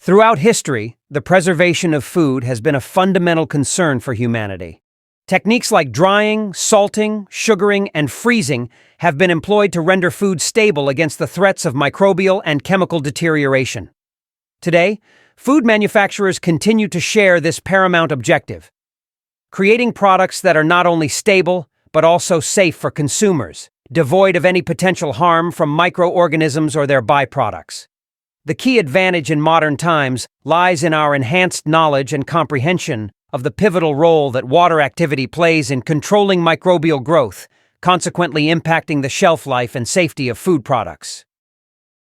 Throughout history, the preservation of food has been a fundamental concern for humanity. Techniques like drying, salting, sugaring, and freezing have been employed to render food stable against the threats of microbial and chemical deterioration. Today, food manufacturers continue to share this paramount objective, creating products that are not only stable, but also safe for consumers, devoid of any potential harm from microorganisms or their byproducts. The key advantage in modern times lies in our enhanced knowledge and comprehension of the pivotal role that water activity plays in controlling microbial growth, consequently impacting the shelf life and safety of food products.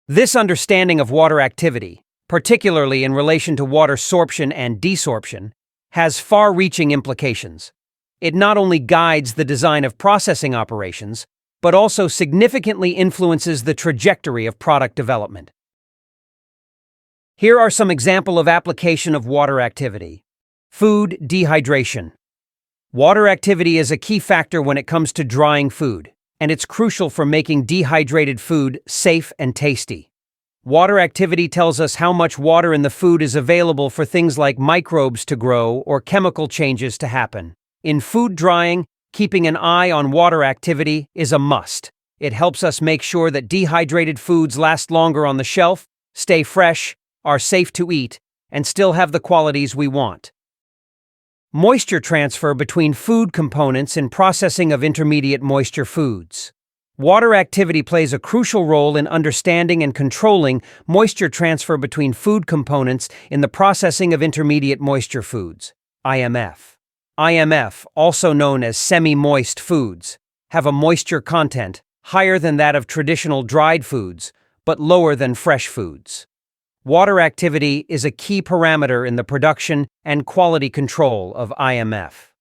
This understanding of water activity, particularly in relation to water sorption and desorption, has far-reaching implications. It not only guides the design of processing operations, but also significantly influences the trajectory of product development. Here are some examples of application of water activity. Food dehydration. Water activity is a key factor when it comes to drying food, and it's crucial for making dehydrated food safe and tasty. Water activity tells us how much water in the food is available for things like microbes to grow or chemical changes to happen. In food drying, keeping an eye on water activity is a must. It helps us make sure that dehydrated foods last longer on the shelf, stay fresh, are safe to eat, and still have the qualities we want. Moisture transfer between food components in processing of intermediate moisture foods. Water activity plays a crucial role in understanding and controlling moisture transfer between food components in the processing of intermediate moisture foods, IMF. IMF, also known as semi-moist foods, have a moisture content higher than that of traditional dried foods, but lower than fresh foods. Water activity is a key parameter in the production and quality control of IMF.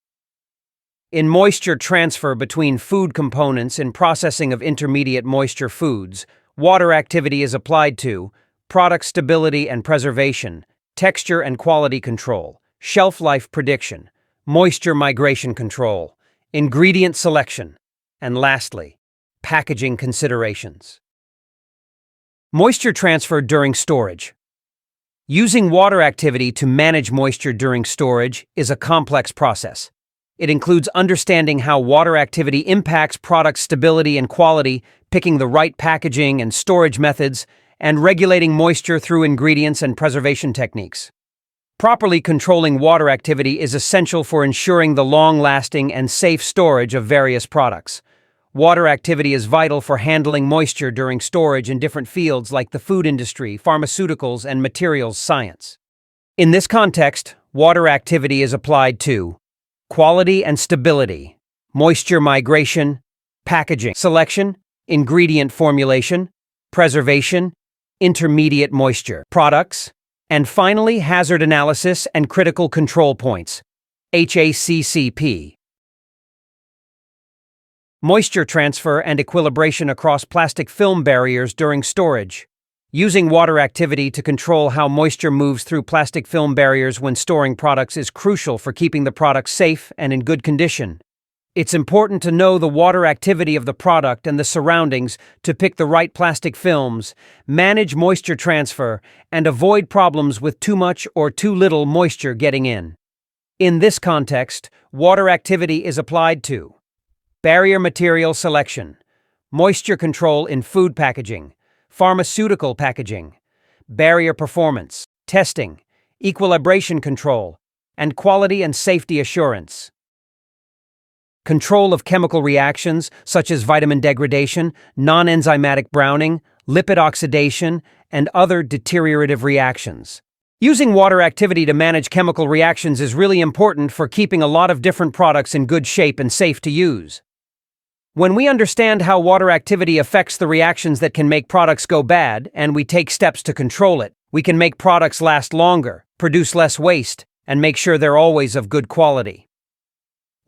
In moisture transfer between food components in processing of intermediate moisture foods, water activity is applied to product stability and preservation, texture and quality control, shelf life prediction, moisture migration control, ingredient selection, and lastly, packaging considerations. Moisture transfer during storage. Using water activity to manage moisture during storage is a complex process. It includes understanding how water activity impacts product stability and quality, picking the right packaging and storage methods, and regulating moisture through ingredients and preservation techniques. Properly controlling water activity is essential for ensuring the long-lasting and safe storage of various products. Water activity is vital for handling moisture during storage in different fields like the food industry, pharmaceuticals, and materials science. In this context, water activity is applied to quality and stability, moisture migration, packaging selection, ingredient formulation, preservation, intermediate moisture products, and finally hazard analysis and critical control points, HACCP. Moisture transfer and equilibration across plastic film barriers during storage. Using water activity to control how moisture moves through plastic film barriers when storing products is crucial for keeping the product safe and in good condition. It's important to know the water activity of the product and the surroundings to pick the right plastic films, manage moisture transfer, and avoid problems with too much or too little moisture getting in. In this context, water activity is applied to barrier material selection, moisture control in food packaging, pharmaceutical packaging, barrier performance, testing, equilibration control, and quality and safety assurance. Control of chemical reactions such as vitamin degradation, non-enzymatic browning, lipid oxidation, and other deteriorative reactions. Using water activity to manage chemical reactions is really important for keeping a lot of different products in good shape and safe to use. When we understand how water activity affects the reactions that can make products go bad, and we take steps to control it, we can make products last longer, produce less waste, and make sure they're always of good quality.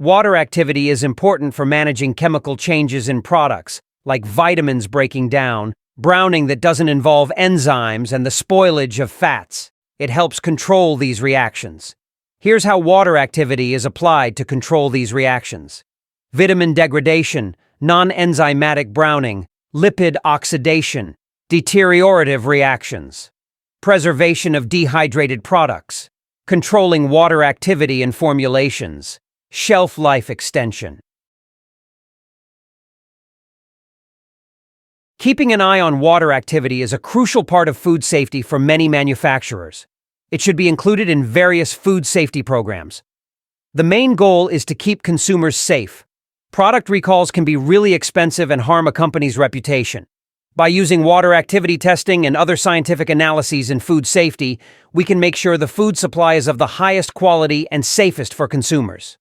Water activity is important for managing chemical changes in products, like vitamins breaking down, browning that doesn't involve enzymes, and the spoilage of fats. It helps control these reactions. Here's how water activity is applied to control these reactions. Vitamin degradation, non-enzymatic browning, lipid oxidation, deteriorative reactions. preservation of dehydrated products, controlling water activity in formulations, shelf life extension. Keeping an eye on water activity is a crucial part of food safety for many manufacturers. It should be included in various food safety programs. The main goal is to keep consumers safe. Product recalls can be really expensive and harm a company's reputation. By using water activity testing and other scientific analyses in food safety, we can make sure the food supply is of the highest quality and safest for consumers.